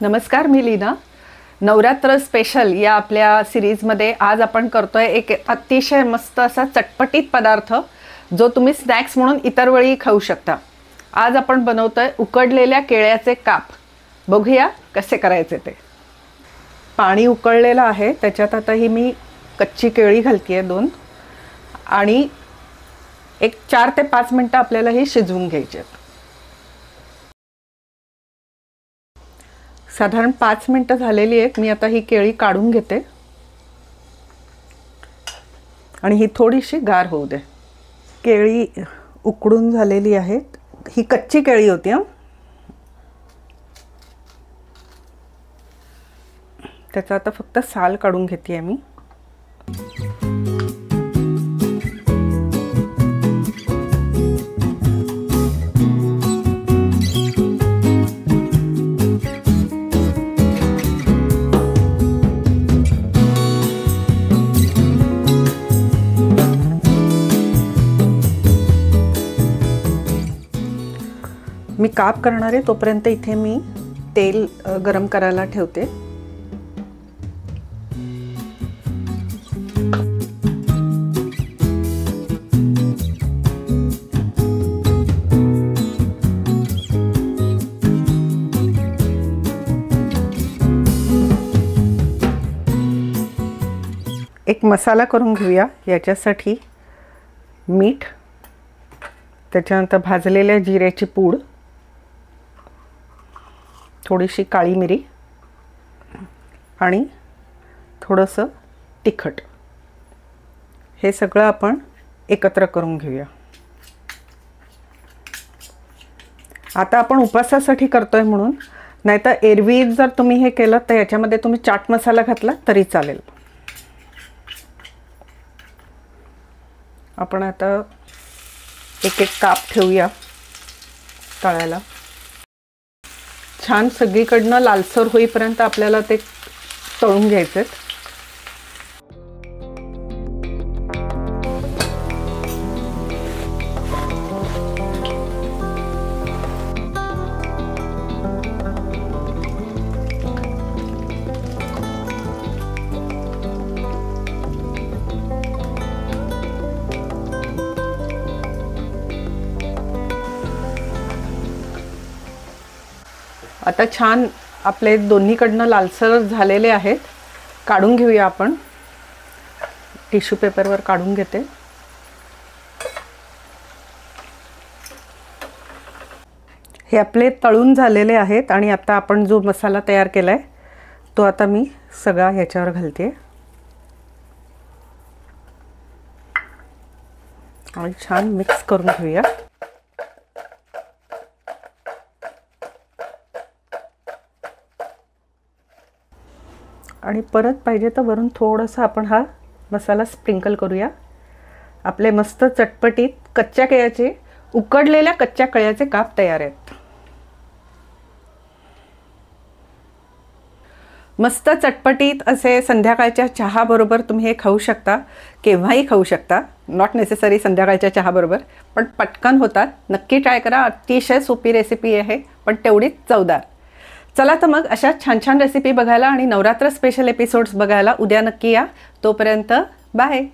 नमस्कार, मी लीना. नवरात्र स्पेशल या आपल्या सिरीजमध्ये आज आपण करतोय एक अतिशय मस्त असा चटपटीत पदार्थ जो तुम्ही स्नॅक्स म्हणून इतर वेळी खाऊ शकता. आज आपण बनवतोय उकडलेल्या केळ्याचे काप. बघूया कसे करायचे ते. पाणी उकळलेलं आहे, त्याच्यात आता ही मी कच्ची केळी घालतेय 2 आणि एक 4 ते 5 मिनिटं आपल्याला ही शिजवून घ्यायची आहेत. साधारण 5 मिनिटं झालेली आहेत. मी आता ही केळी काढून घेते आणि ही थोडीशी गार होऊ दे. केळी उकडून झालेली आहेत. ही कच्ची केळी होती हं. त्याचा आता फक्त साल काढून घेते मी. मी काप करणार आहे तोपर्यंत इथे मी तेल गरम करायला ठेवते. एक मसाला करून घेऊया. याच्यासाठी मीठ, त्याच्यानंतर भाजलेल्या जिऱ्याची पूड, थोडीशी काळी मिरी आणि थोडंसं तिखट. हे सगळं आपण एकत्र करून घेऊया. आता आपण उपवासासाठी करतोय म्हणून, नाहीतर एरवी जर तुम्ही हे केलं तर याच्यामध्ये तुम्ही चाट मसाला घातला तरी चालेल. आपण आता एक एक काप ठेवूया तळायला. छान सगळीकडनं लालसर होईपर्यंत आपल्याला ते तळून घ्यायचे. आता छान आपले दोन्हीकडनं लालसर झालेले आहेत. काढून घेऊया आपण. टिश्यू पेपरवर काढून घेते. हे आपले तळून झालेले आहेत आणि आता आपण जो मसाला तयार केलाय तो आता मी सगळा ह्याच्यावर घालते आणि छान मिक्स करून घेऊया. आणि परत पाहिजे तर वरून थोडंसं आपण हा मसाला स्प्रिंकल करूया. आपले मस्त चटपटीत कच्च्या केळ्याचे, उकडलेल्या कच्च्या केळ्याचे काप तयार आहेत. मस्त चटपटीत असे संध्याकाळच्या चहाबरोबर तुम्ही हे खाऊ शकता. केव्हाही खाऊ शकता, नॉट नेसेसरी संध्याकाळच्या चहाबरोबर, पण पटकन होतात. नक्की ट्राय करा. अतिशय सोपी रेसिपी आहे पण तेवढीच चवदार. चला तर मग अशा छान छान रेसिपी बघायला आणि नवरात्र स्पेशल एपिसोड्स बघायला उद्या नक्की या. तोपर्यंत बाय.